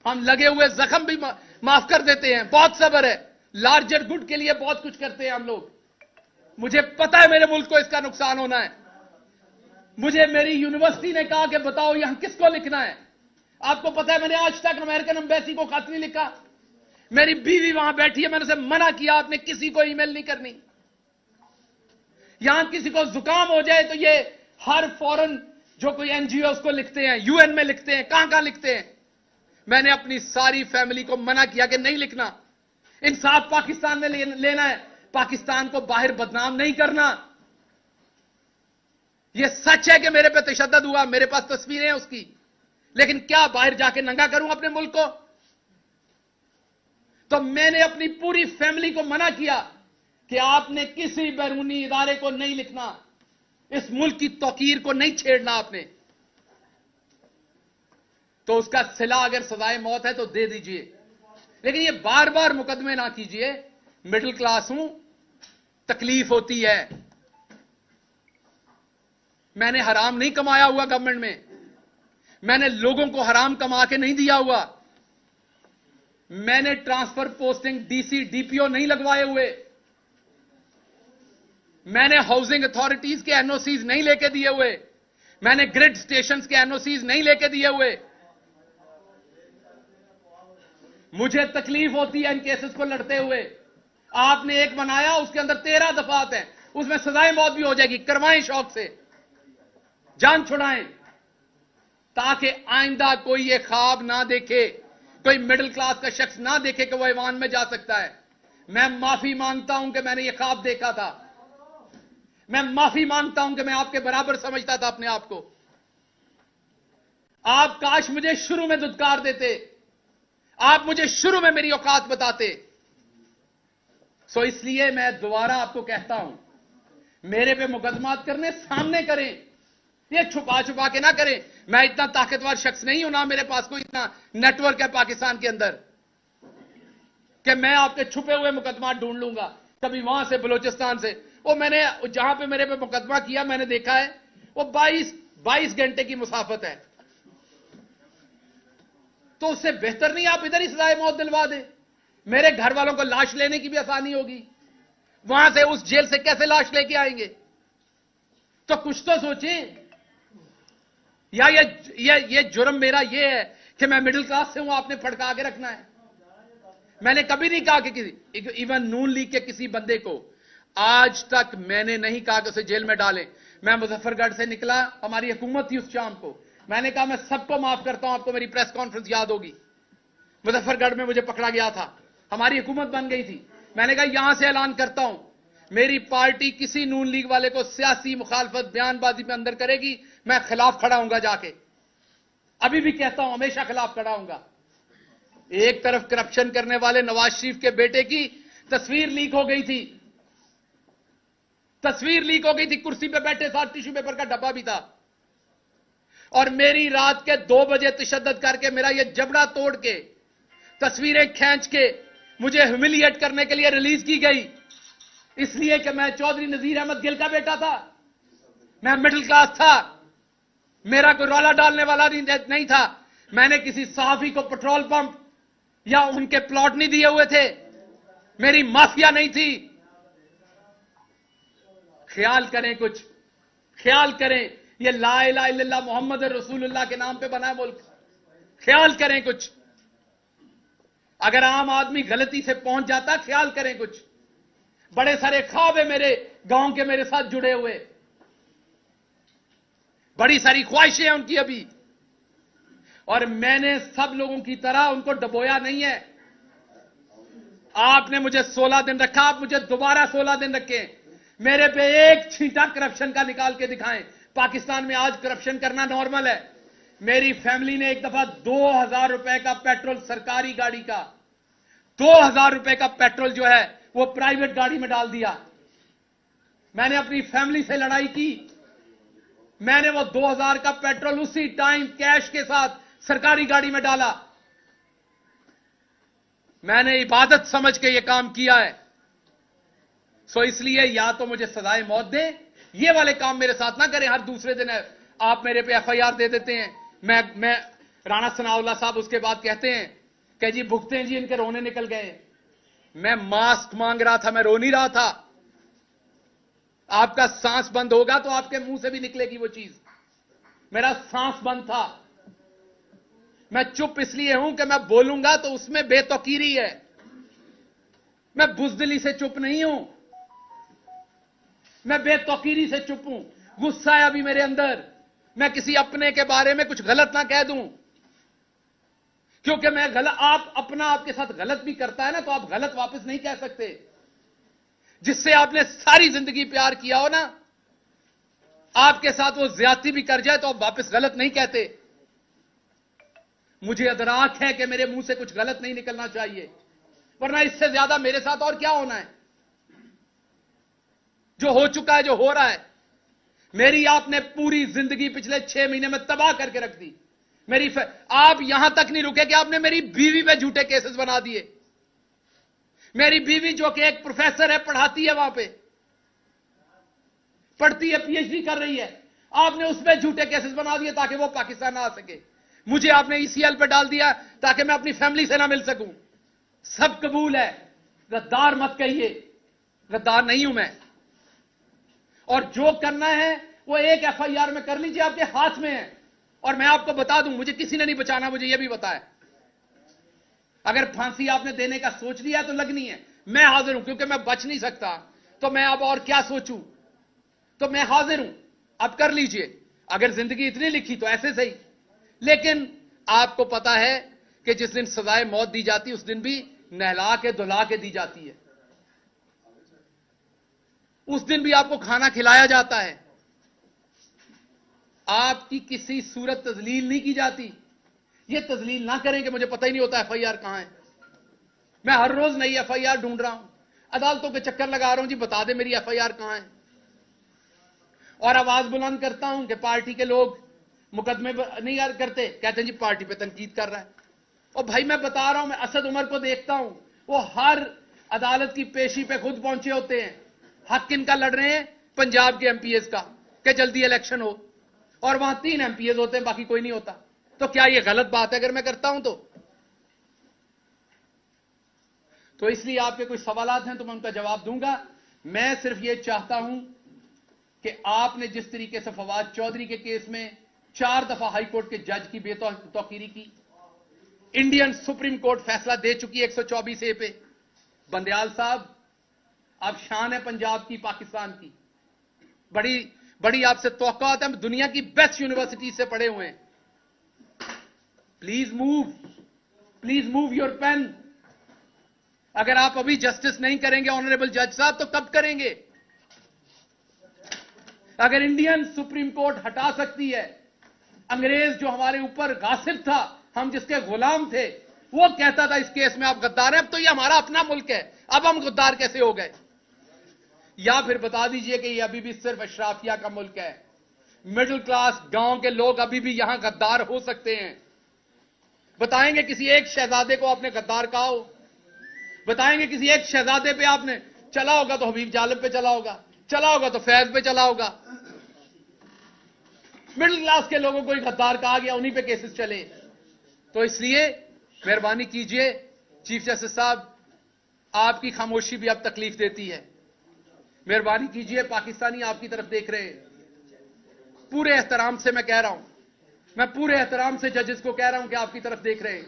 हम लगे हुए जख्म भी माफ कर देते हैं, बहुत सब्र है, लार्जर गुड के लिए बहुत कुछ करते हैं हम लोग। मुझे पता है मेरे मुल्क को इसका नुकसान होना है। मुझे मेरी यूनिवर्सिटी ने कहा कि बताओ यहां किसको लिखना है। आपको पता है मैंने आज तक अमेरिकन एम्बेसी को खत नहीं लिखा। मेरी बीवी वहां बैठी है, मैंने उसे मना किया आपने किसी को ईमेल नहीं करनी। यहां किसी को जुकाम हो जाए तो ये हर फॉरेन जो कोई एनजीओ उसको लिखते हैं, यूएन में लिखते हैं, कहां कहां लिखते हैं। मैंने अपनी सारी फैमिली को मना किया कि नहीं लिखना, इंसाफ पाकिस्तान में लेना है, पाकिस्तान को बाहर बदनाम नहीं करना। यह सच है कि मेरे पे तशद्दुद हुआ, मेरे पास तस्वीरें हैं उसकी, लेकिन क्या बाहर जाके नंगा करूं अपने मुल्क को? तो मैंने अपनी पूरी फैमिली को मना किया कि आपने किसी बैरूनी इदारे को नहीं लिखना, इस मुल्क की तौकीर को नहीं छेड़ना आपने। तो उसका सिला अगर सजाए मौत है तो दे दीजिए, लेकिन ये बार बार मुकदमे ना कीजिए। मिडिल क्लास हूं, तकलीफ होती है। मैंने हराम नहीं कमाया हुआ गवर्नमेंट में, मैंने लोगों को हराम कमा के नहीं दिया हुआ। मैंने ट्रांसफर पोस्टिंग डीसी डीपीओ नहीं लगवाए हुए। मैंने हाउसिंग अथॉरिटीज के एनओसीज नहीं लेके दिए हुए। मैंने ग्रिड स्टेशंस के एनओसीज नहीं लेके दिए हुए। मुझे तकलीफ होती है इन केसेस को लड़ते हुए। आपने एक बनाया, उसके अंदर 13 दफात हैं, उसमें सजाए मौत भी हो जाएगी। करवाएं, शौक से जान छुड़ाएं, ताकि आइंदा कोई ये ख्वाब ना देखे, कोई मिडिल क्लास का शख्स ना देखे कि वो ईवान में जा सकता है। मैं माफी मांगता हूं कि मैंने ये ख्वाब देखा था। मैं माफी मांगता हूं कि मैं आपके बराबर समझता था अपने आप को। आप काश मुझे शुरू में धुतकार देते, आप मुझे शुरू में मेरी औकात बताते। सो इसलिए मैं दोबारा आपको कहता हूं, मेरे पे मुकदमा करने सामने करें, ये छुपा छुपा के ना करें। मैं इतना ताकतवर शख्स नहीं हूं, ना मेरे पास कोई इतना नेटवर्क है पाकिस्तान के अंदर कि मैं आपके छुपे हुए मुकदमा ढूंढ लूंगा, कभी वहां से बलूचिस्तान से। वो मैंने जहां पे मेरे पे मुकदमा किया, मैंने देखा है वो 22 घंटे की मुसाफत है। तो उससे बेहतर नहीं आप इधर ही सजाए मौत दिलवा दें। मेरे घर वालों को लाश लेने की भी आसानी होगी। वहां से उस जेल से कैसे लाश लेके आएंगे? तो कुछ तो सोचें। या ये जुर्म मेरा ये है कि मैं मिडिल क्लास से हूं, आपने फड़का के रखना है। मैंने कभी नहीं कहा कि किसी, इवन नून लीग के किसी बंदे को आज तक मैंने नहीं कहा कि उसे जेल में डालें। मैं मुजफ्फरगढ़ से निकला, हमारी हुकूमत थी उस शाम को, मैंने कहा मैं सबको माफ करता हूं। आपको मेरी प्रेस कॉन्फ्रेंस याद होगी, मुजफ्फरगढ़ में मुझे पकड़ा गया था, हमारी हुकूमत बन गई थी। मैंने कहा यहां से ऐलान करता हूं, मेरी पार्टी किसी नून लीग वाले को सियासी मुखालफत बयानबाजी में अंदर करेगी, मैं खिलाफ खड़ा हूंगा जाके। अभी भी कहता हूं, हमेशा खिलाफ खड़ा हूंगा। एक तरफ करप्शन करने वाले नवाज शरीफ के बेटे की तस्वीर लीक हो गई थी, तस्वीर लीक हो गई थी, कुर्सी पे बैठे साथ टिश्यू पेपर का डब्बा भी था, और मेरी रात के 2 बजे तशद्दुद करके मेरा ये जबड़ा तोड़ के तस्वीरें खींच के मुझे ह्यूमिलिएट करने के लिए रिलीज की गई, इसलिए कि मैं चौधरी नजीर अहमद गिल का बेटा था, मैं मिडिल क्लास था, मेरा कोई रौला डालने वाला नहीं था। मैंने किसी सहाफी को पेट्रोल पंप या उनके प्लॉट नहीं दिए हुए थे, मेरी माफिया नहीं थी। ख्याल करें, कुछ ख्याल करें। ये ला इलाहा इल्लल्लाह मोहम्मद रसूलुल्लाह के नाम पे बना है मुल्क, ख्याल करें कुछ। अगर आम आदमी गलती से पहुंच जाता, ख्याल करें कुछ। बड़े सारे ख्वाब है मेरे गांव के मेरे साथ जुड़े हुए, बड़ी सारी ख्वाहिशें हैं उनकी अभी, और मैंने सब लोगों की तरह उनको डबोया नहीं है। आपने मुझे 16 दिन रखा, आप मुझे दोबारा 16 दिन रखें, मेरे पे एक छींटा करप्शन का निकाल के दिखाएं। पाकिस्तान में आज करप्शन करना नॉर्मल है। मेरी फैमिली ने एक दफा 2000 रुपए का पेट्रोल, सरकारी गाड़ी का 2000 रुपए का पेट्रोल जो है वो प्राइवेट गाड़ी में डाल दिया। मैंने अपनी फैमिली से लड़ाई की, मैंने वो 2000 का पेट्रोल उसी टाइम कैश के साथ सरकारी गाड़ी में डाला। मैंने इबादत समझ के ये काम किया है। सो इसलिए या तो मुझे सजाए मौत दें, ये वाले काम मेरे साथ ना करें। हर दूसरे दिन है आप मेरे पे एफआईआर दे देते हैं। मैं राणा सनाउल्लाह साहब उसके बाद कहते हैं कि जी भुगते हैं जी, इनके रोने निकल गए। मैं मास्क मांग रहा था, मैं रो नहीं रहा था। आपका सांस बंद होगा तो आपके मुंह से भी निकलेगी वो चीज। मेरा सांस बंद था। मैं चुप इसलिए हूं कि मैं बोलूंगा तो उसमें बेतौकीरी है। मैं बुजदिली से चुप नहीं हूं, मैं बेतौकीरी से चुप हूं। गुस्सा है अभी मेरे अंदर, मैं किसी अपने के बारे में कुछ गलत ना कह दूं, क्योंकि मैं गलत, आप अपना आपके साथ गलत भी करता है ना, तो आप गलत वापस नहीं कह सकते। जिससे आपने सारी जिंदगी प्यार किया हो ना, आपके साथ वो ज्यादती भी कर जाए तो आप वापस गलत नहीं कहते। मुझे अदराक है कि मेरे मुंह से कुछ गलत नहीं निकलना चाहिए, वरना इससे ज्यादा मेरे साथ और क्या होना है। जो हो चुका है, जो हो रहा है, मेरी आपने पूरी जिंदगी पिछले 6 महीने में तबाह करके रख दी। आप यहां तक नहीं रुके कि आपने मेरी बीवी पे झूठे केसेस बना दिए। मेरी बीवी जो कि एक प्रोफेसर है, पढ़ाती है, वहां पे पढ़ती है, पीएचडी कर रही है, आपने उसमें झूठे केसेस बना दिए ताकि वो पाकिस्तान आ सके। मुझे आपने ईसीएल पे डाल दिया ताकि मैं अपनी फैमिली से ना मिल सकूं। सब कबूल है, गद्दार मत कहिए, गद्दार नहीं हूं मैं। और जो करना है वो एक एफआईआर में कर लीजिए, आपके हाथ में है। और मैं आपको बता दूं, मुझे किसी ने नहीं बचाना, मुझे यह भी बताया। अगर फांसी आपने देने का सोच लिया तो लगनी है, मैं हाजिर हूं, क्योंकि मैं बच नहीं सकता। तो मैं अब और क्या सोचूं, तो मैं हाजिर हूं, अब कर लीजिए। अगर जिंदगी इतनी लिखी तो ऐसे सही। लेकिन आपको पता है कि जिस दिन सजाए मौत दी जाती है उस दिन भी नहला के धुला के दी जाती है, उस दिन भी आपको खाना खिलाया जाता है, आपकी किसी सूरत तजलील नहीं की जाती। ये तजलील ना करें कि मुझे पता ही नहीं होता एफआईआर कहां है। मैं हर रोज नई एफआईआर ढूंढ रहा हूं, अदालतों के चक्कर लगा रहा हूं, जी बता दे मेरी एफआईआर कहां है। और आवाज बुलंद करता हूं कि पार्टी के लोग मुकदमे नहीं करते, कहते हैं जी पार्टी पे तनकीद कर रहा है। और भाई मैं बता रहा हूं, मैं असद उमर को देखता हूं, वो हर अदालत की पेशी पे खुद पहुंचे होते हैं। हक किनका लड़ रहे हैं? पंजाब के एमपीएस का, कि जल्दी इलेक्शन हो। और वहां 3 एमपीएस होते हैं, बाकी कोई नहीं होता। तो क्या यह गलत बात है अगर मैं करता हूं तो इसलिए आपके कोई सवालात हैं तो मैं उनका जवाब दूंगा। मैं सिर्फ यह चाहता हूं कि आपने जिस तरीके से फवाद चौधरी के केस में 4 दफा हाईकोर्ट के जज की बेतौकीरी की, इंडियन सुप्रीम कोर्ट फैसला दे चुकी है 124A पे। बंदयाल साहब, अब शान है पंजाब की, पाकिस्तान की, बड़ी बड़ी आपसे तौक़ात है। दुनिया की बेस्ट यूनिवर्सिटी से पढ़े हुए हैं। Please move your pen. अगर आप अभी जस्टिस नहीं करेंगे ऑनरेबल जज साहब, तो कब करेंगे? अगर इंडियन सुप्रीम कोर्ट हटा सकती है, अंग्रेज जो हमारे ऊपर गासिब था, हम जिसके गुलाम थे, वो कहता था इस केस में आप गद्दार हैं, अब तो ये हमारा अपना मुल्क है, अब हम गद्दार कैसे हो गए? या फिर बता दीजिए कि ये अभी भी सिर्फ अशराफिया का मुल्क है, मिडिल क्लास गांव के लोग अभी भी यहां गद्दार हो सकते हैं। बताएंगे किसी एक शहजादे को आपने गद्दार कहा हो? बताएंगे किसी एक शहजादे पे आपने चला होगा तो हबीब जालिब पे चला होगा, चला होगा तो फैज पे चला होगा। मिडिल क्लास के लोगों को ही गद्दार कहा गया, उन्हीं पे केसेस चले। तो इसलिए मेहरबानी कीजिए चीफ जस्टिस साहब, आपकी खामोशी भी अब तकलीफ देती है। मेहरबानी कीजिए, पाकिस्तानी आपकी तरफ देख रहे हैं। पूरे एहतराम से मैं कह रहा हूं, मैं पूरे एहतराम से जजेस को कह रहा हूं कि आपकी तरफ देख रहे हैं।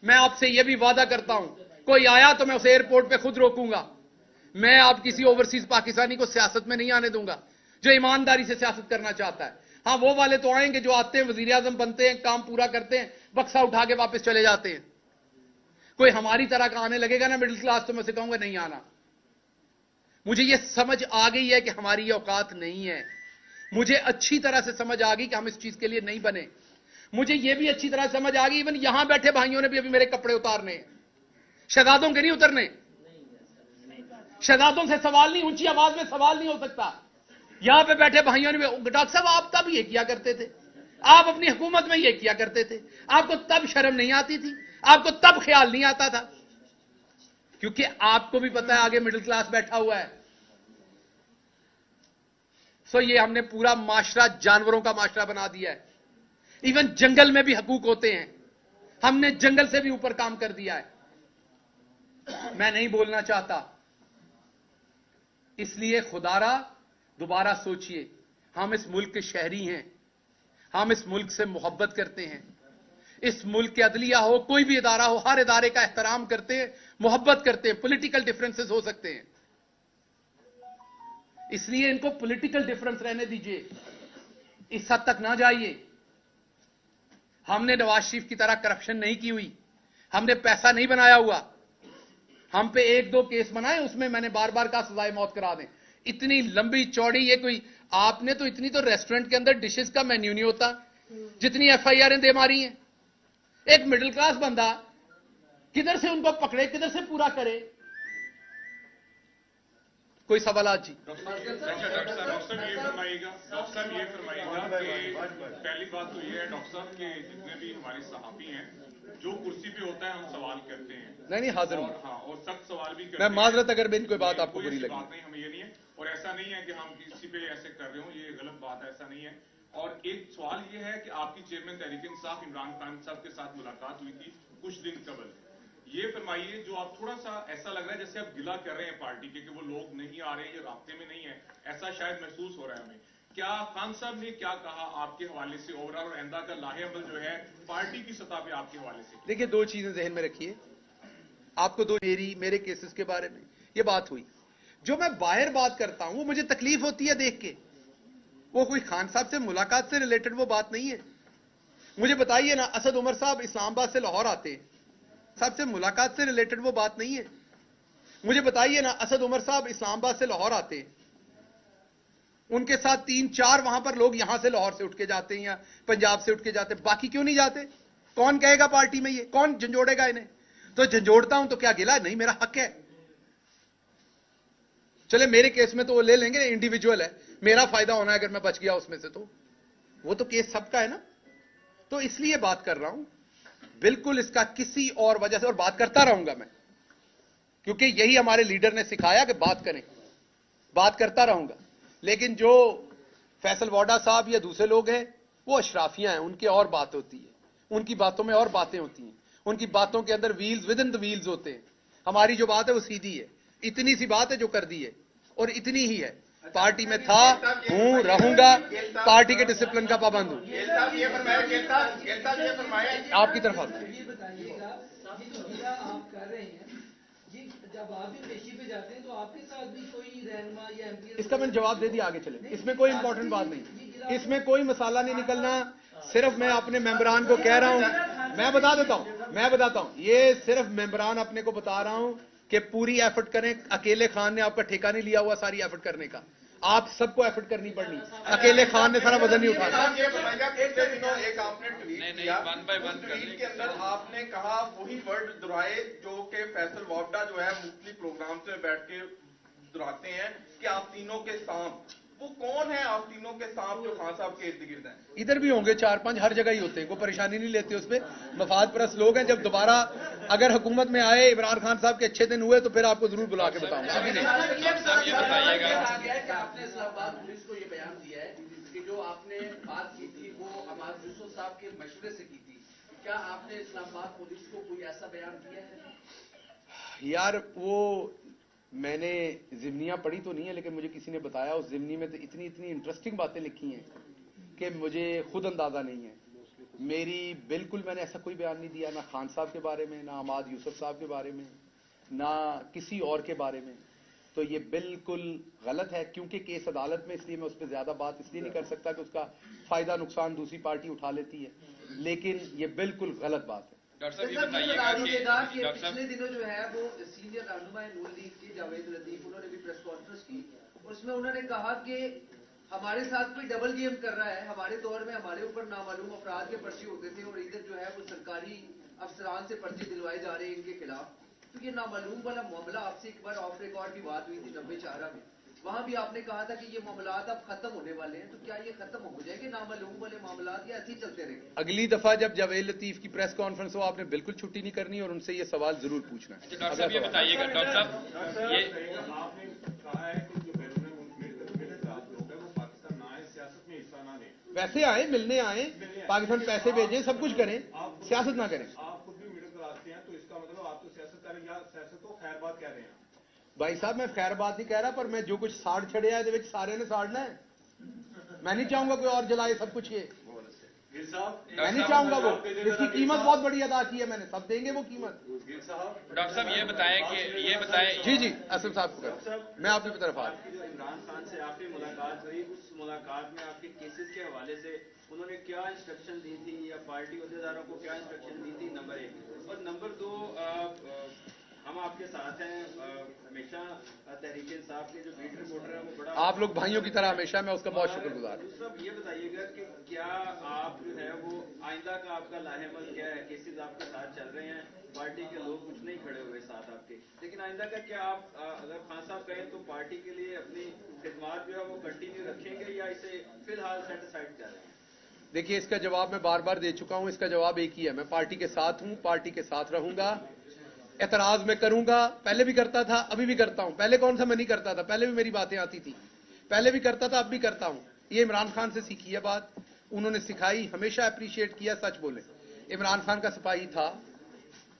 मैं आपसे यह भी वादा करता हूं, कोई आया तो मैं उसे एयरपोर्ट पे खुद रोकूंगा। मैं आप किसी ओवरसीज पाकिस्तानी को सियासत में नहीं आने दूंगा जो ईमानदारी से सियासत करना चाहता है। हां, वो वाले तो आएंगे जो आते हैं, वजीर आजम बनते हैं, काम पूरा करते हैं, बक्सा उठा के वापस चले जाते हैं। कोई हमारी तरह का आने लगेगा ना मिडिल क्लास, तो मैं उसे कहूंगा नहीं आना। मुझे यह समझ आ गई है कि हमारी ये औकात नहीं है। मुझे अच्छी तरह से समझ आ गई कि हम इस चीज के लिए नहीं बने। मुझे यह भी अच्छी तरह समझ आ गई, इवन यहां बैठे भाइयों ने भी अभी मेरे कपड़े उतारने हैं, शहजादों के नहीं उतरने। शहजादों से सवाल नहीं, ऊंची आवाज में सवाल नहीं हो सकता। यहां पे बैठे भाइयों ने भी, डॉक्टर साहब आप तब ये किया करते थे, आप अपनी हुकूमत में ये किया करते थे, आपको तब शर्म नहीं आती थी, आपको तब ख्याल नहीं आता था। क्योंकि आपको भी पता है आगे मिडिल क्लास बैठा हुआ है। सो ये हमने पूरा माशरा जानवरों का माशरा बना दिया है। इवन जंगल में भी हकूक होते हैं, हमने जंगल से भी ऊपर काम कर दिया है। मैं नहीं बोलना चाहता, इसलिए खुदारा दोबारा सोचिए। हम इस मुल्क के शहरी हैं, हम इस मुल्क से मोहब्बत करते हैं। इस मुल्क के अदलिया हो, कोई भी इदारा हो, हर इदारे का एहतराम करते हैं, मोहब्बत करते हैं। पॉलिटिकल डिफरेंसेस हो सकते हैं, इसलिए इनको पॉलिटिकल डिफरेंस रहने दीजिए, इस हद तक ना जाइए। हमने नवाज शरीफ की तरह करप्शन नहीं की हुई, हमने पैसा नहीं बनाया हुआ। हम पे 1-2 केस बनाए, उसमें मैंने बार बार कहा सजाए मौत करा दें। इतनी लंबी चौड़ी ये कोई, आपने तो इतनी तो रेस्टोरेंट के अंदर डिशेस का मेन्यू नहीं होता जितनी एफआईआर दे मारी हैं। एक मिडिल क्लास बंदा किधर से उनको पकड़े, किधर से पूरा करे? कोई सवाल जी? डॉक्टर साहब ये फरमाइएगा कि पहली बात तो ये है डॉक्टर साहब कि जितने भी हमारे सहाफी हैं, जो कुर्सी पे होता है हम सवाल करते हैं। नहीं हाजिर हूं। हाँ, और सख्त सवाल भी करते मैं माजरत अगर मेरी कोई बात आपको बुरी लगी। बात नहीं, हमें ये नहीं है, और ऐसा नहीं है कि हम किसी पे ऐसे कर रहे हो, ये गलत बात है, ऐसा नहीं है। और एक सवाल ये है कि आपकी चेयरमैन तहरीक इंसाफ इमरान खान साहब के साथ मुलाकात हुई थी कुछ दिन कबल। ये फरमाइए, जो आप थोड़ा सा ऐसा लग रहा है जैसे आप गिला कर रहे हैं पार्टी के कि वो लोग नहीं आ रहे हैं या रास्ते में नहीं है, ऐसा शायद महसूस हो रहा है हमें। क्या खान साहब ने क्या कहा आपके हवाले से ओवरऑल और आइंदा का लाहे अमल जो है पार्टी की सतह पे आपके हवाले से? देखिए, दो चीजें जहन में रखिए। आपको दो मेरे केसेस के बारे में ये बात हुई। जो मैं बाहर बात करता हूं वो मुझे तकलीफ होती है देख के। वो कोई खान साहब से मुलाकात से रिलेटेड वो बात नहीं है। मुझे बताइए ना, असद उमर साहब इस्लामाबाद से लाहौर आते हैं, साहब से मुलाकात से रिलेटेड वो बात नहीं है। मुझे बताइए ना, असद उमर साहब इस्लामाबाद से लाहौर आते हैं, उनके साथ 3-4 वहां पर लोग यहां से लाहौर से उठ के जाते हैं या पंजाब से उठ के जाते हैं, बाकी क्यों नहीं जाते? कौन कहेगा पार्टी में ये? कौन झंझोड़ेगा इन्हें? तो झंझोड़ता हूं तो क्या गिला? नहीं, मेरा हक है। चले मेरे केस में तो वो ले लेंगे, इंडिविजुअल है, मेरा फायदा होना है अगर मैं बच गया उसमें से, तो वो तो केस सबका है ना। तो इसलिए बात कर रहा हूं, बिल्कुल इसका किसी और वजह से, और बात करता रहूंगा मैं, क्योंकि यही हमारे लीडर ने सिखाया कि बात करें, बात करता रहूंगा। लेकिन जो फैसल वाडा साहब या दूसरे लोग हैं वो अशराफियां हैं, उनकी और बात होती है, उनकी बातों में और बातें होती हैं, उनकी बातों के अंदर wheels with in the wheels होते हैं। हमारी जो बात है वो सीधी है, इतनी सी बात है जो कर दी है और इतनी ही है। पार्टी में था, हूं, रहूंगा, पार्टी के डिसिप्लिन का पाबंद हूं। आपकी तरफ आता है, ये बताइएगा कि जो गिला आप कर रहे हैं, ये जब आप भी पेशी पे जाते हैं तो आपके साथ भी कोई रहनुमा या एमपी? इसका मैंने जवाब दे दिया, आगे चले। इसमें कोई इंपॉर्टेंट बात नहीं, इसमें कोई मसाला नहीं निकलना। सिर्फ मैं अपने मेंबरान को कह रहा हूं, मैं बताता हूं, ये सिर्फ मेंबरान अपने को बता रहा हूं कि पूरी एफर्ट करें। अकेले खान ने आपका ठेका नहीं लिया हुआ सारी एफर्ट करने का, आप सबको एफर्ट करनी पड़नी। अकेले खान ने सारा वजन नहीं उठाया। एक आपने ट्वीट किया, ट्वीट के अंदर आपने कहा वही वर्ड दोहराए जो कि फैसल वावडा जो है मुख्तलिफ प्रोग्राम्स में बैठ के दोहराते हैं कि आप तीनों के सांप। वो कौन है आप तीनों के सांप जो खान साहब के इर्द गिर्द हैं? इधर भी होंगे 4-5, हर जगह ही होते हैं, कोई परेशानी नहीं लेते उस पर। मफाद परस्त लोग हैं। जब दोबारा अगर हुकूमत में आए, इमरान खान साहब के अच्छे दिन हुए तो फिर आपको जरूर बुला के बताऊंगा। अभी नहीं। आपने इस्लामाबाद पुलिस को ये बयान दिया है कि जो आपने बात की थी वो अमाद यूसुफ साहब के मशवरे से की थी। क्या आपने इस्लामाबाद पुलिस को कोई ऐसा बयान दिया है? यार, वो मैंने जिमनियां पढ़ी तो नहीं है, लेकिन मुझे किसी ने बताया उस जिमनी में तो इतनी इंटरेस्टिंग बातें लिखी हैं कि मुझे खुद अंदाजा नहीं है। मेरी बिल्कुल मैंने ऐसा कोई बयान नहीं दिया, ना खान साहब के बारे में, ना अमाद यूसुफ साहब के बारे में, ना किसी और के बारे में। तो ये बिल्कुल गलत है, क्योंकि केस अदालत में, इसलिए मैं उस पर ज्यादा बात इसलिए नहीं कर सकता कि उसका फायदा नुकसान दूसरी पार्टी उठा लेती है, लेकिन ये बिल्कुल गलत बात है। डॉक्टर साहब ये बताइएगा कि पिछले दिनों जो है वो सीनियर रहनुमा नून लीग की जावेद लतीफ, उन्होंने भी प्रेस कॉन्फ्रेंस की, उसमें उन्होंने कहा कि हमारे साथ कोई डबल गेम कर रहा है। हमारे दौर में हमारे ऊपर नामालूम अफराद के पर्चे होते थे और इधर जो है वो सरकारी अफसरान से पर्चे दिलवाए जा रहे हैं इनके खिलाफ। तो ये नामालूम वाला मामला, आपसे एक बार ऑफ रिकॉर्ड भी बात हुई थी 90-4 में, वहां भी आपने कहा था कि ये मामलात अब खत्म होने वाले हैं। तो क्या ये खत्म हो जाएंगे नामालूम वाले मामलात या ऐसे ही चलते रहेंगे? अगली दफा जब जावेद लतीफ की प्रेस कॉन्फ्रेंस हो, आपने बिल्कुल छुट्टी नहीं करनी और उनसे ये सवाल जरूर पूछना है। डॉक्टर साहब ये बताइएगा, डॉक्टर साहब ये आपने कहा है कि जो बैरून मुल्क लोग हैं वो पाकिस्तान ना आए, सियासत में हिस्सा ना लें। वैसे आए, मिलने आए, पाकिस्तान पैसे भेजें, सब कुछ करें, सियासत ना करें। आप खुद भी मिडिल क्लास के हैं, तो इसका मतलब आप तो सियासत करें या सियासत को खैर बात कह रहे हैं? भाई साहब, मैं खैर बात नहीं कह रहा, पर मैं जो कुछ साड़ छड़िया है सारे ने साड़ना है। मैं नहीं चाहूंगा कोई और जलाए सब कुछ। ये मैं नहीं चाहूंगा, वो इसकी कीमत बहुत बड़ी अदा की है मैंने, सब देंगे वो कीमत। डॉक्टर साहब ये बताएं जी असद साहब को, मैं आपकी तरफ आ रहा हूं। इमरान खान से आपकी मुलाकात हुई, उस मुलाकात में आपके केसेस के हवाले से उन्होंने क्या इंस्ट्रक्शन दी थी या पार्टी अहदेदारों को क्या इंस्ट्रक्शन दी थी, नंबर 1। और नंबर 2, हम आपके साथ हैं हमेशा, तहरीक इंसाफ के जो बीट रिपोर्टर हैं वो बड़ा, आप लोग भाइयों की तरह हमेशा, मैं उसका बहुत शुक्रगुजार हूं। दूसरा ये बताइएगा कि क्या आप जो है वो आइंदा का आपका लाहेमल क्या है? केसेस आपके साथ चल रहे हैं, पार्टी के लोग कुछ नहीं खड़े हुए साथ आपके, लेकिन आइंदा का क्या आप अगर खान साहब कहें तो पार्टी के लिए अपनी खिदमत जो है वो कंटिन्यू रखेंगे या इसे फिलहाल सेट असाइड कर रहे हैं? देखिए, इसका जवाब मैं बार बार दे चुका हूं। इसका जवाब एक ही है, मैं पार्टी के साथ हूं, पार्टी के साथ रहूंगा। एतराज में करूंगा, पहले भी करता था, अभी भी करता हूं। पहले कौन सा मैं नहीं करता था, पहले भी मेरी बातें आती थी, पहले भी करता था, अब भी करता हूं। ये इमरान खान से सीखी है बात। उन्होंने सिखाई, हमेशा अप्रिशिएट किया। सच बोले, इमरान खान का सिपाही था,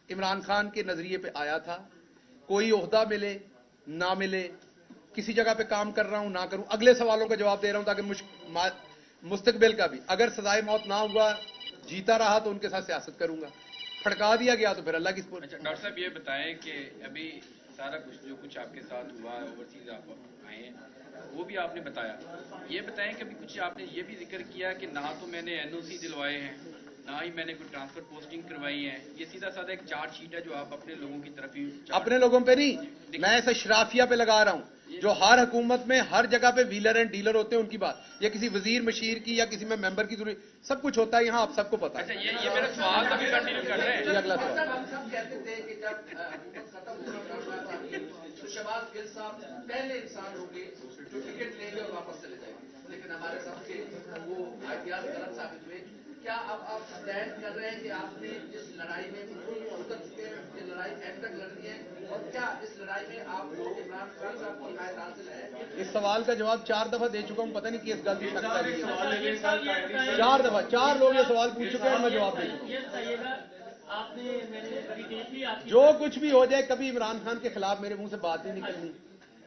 इमरान खान के नजरिए पे आया था। कोई ओहदा मिले ना मिले, किसी जगह पे काम कर रहा हूं ना करूं, अगले सवालों का जवाब दे रहा हूं ताकि मुस्तकबिल का भी, अगर सजाए मौत ना हुआ, जीता रहा तो उनके साथ सियासत करूंगा, फड़का दिया गया तो फिर अल्लाह की। अच्छा डॉक्टर साहब ये बताएं कि अभी सारा कुछ जो कुछ आपके साथ हुआ है, ओवरसीज आप आए हैं, वो भी आपने बताया। ये बताएं कि अभी कुछ आपने ये भी जिक्र किया कि ना तो मैंने एनओसी दिलवाए हैं, ना ही मैंने कोई ट्रांसफर पोस्टिंग करवाई है। ये सीधा साधा एक चार्जशीट है जो आप अपने लोगों की तरफ ही। अपने लोगों पे नहीं, मैं ऐसा शराफिया पे लगा रहा हूं, जो हर हुकूमत में हर जगह पे व्हीलर एंड डीलर होते हैं उनकी बात, या किसी वजीर मशीर की या किसी में मेंबर की जरूरत, सब कुछ होता है यहाँ, आप सबको पता है। अच्छा ये मेरा सवाल तो भी कंटिन्यू कर रहे हैं। अगला सवाल। हम सब कहते थे कि जब खत्म हुआ तो शहबाज गिल साहब पहले इंसान होंगे जो टिकट लेंगे और वापस चले जाएंगे, लेकिन हमारे सबके वो आइडियाज गलत साबित हुए। क्या अब आप स्टैंड कर रहे हैं कि आपने इस लड़ाई में उतर चुके हैं, ये लड़ाई एंड तक लड़नी है, और क्या इस लड़ाई में आपको इमरान खान साहब की हिमायत हासिल है? इस सवाल का जवाब 4 दफा दे चुका हूं, पता नहीं किस गलती सकता है। 4 दफा 4 लोग ये सवाल पूछ चुके हैं, मैं जवाब दे चुका। जो कुछ भी हो जाए, कभी इमरान खान के खिलाफ मेरे मुंह से बात नहीं निकलनी,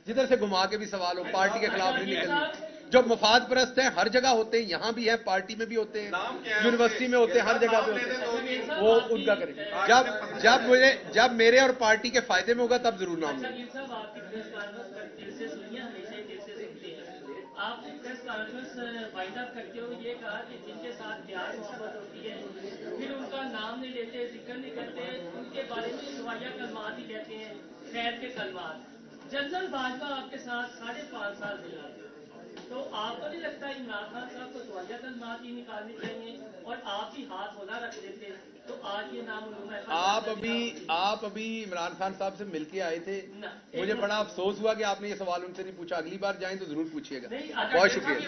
जिधर से घुमा के भी सवाल हो, पार्टी के खिलाफ नहीं निकलनी। जो मफाद परस्त हैं हर जगह होते हैं, यहाँ भी है, पार्टी में भी होते हैं, यूनिवर्सिटी में होते हैं, हर जगह पे होते हैं, वो उनका करें। जब मेरे और पार्टी के फायदे में होगा तब जरूर नाम लेंगे। आपने प्रेस कॉन्फ्रेंस वाइंड अप करते हुए ये कहा कि जिनके साथ प्यार मोहब्बत होती है फिर उनका नाम नहीं लेते, जिक्र नहीं करते, उनके बारे में सवाया कलमात ही कहते हैं, खैर के कलमात। जनरल बाजवा आपके साथ 5.5 साल मिला, तो आपको नहीं लगता इमरान खान साहब को सवाया कलमात ही निकालनी चाहिए और आप ही हाथ होला रख देते, तो आज ये नाम आप अभी इमरान खान साहब से मिलके आए थे, मुझे बड़ा अफसोस हुआ कि आपने ये सवाल उनसे नहीं पूछा। अगली बार जाएं तो जरूर पूछिएगा। बहुत शुक्रिया।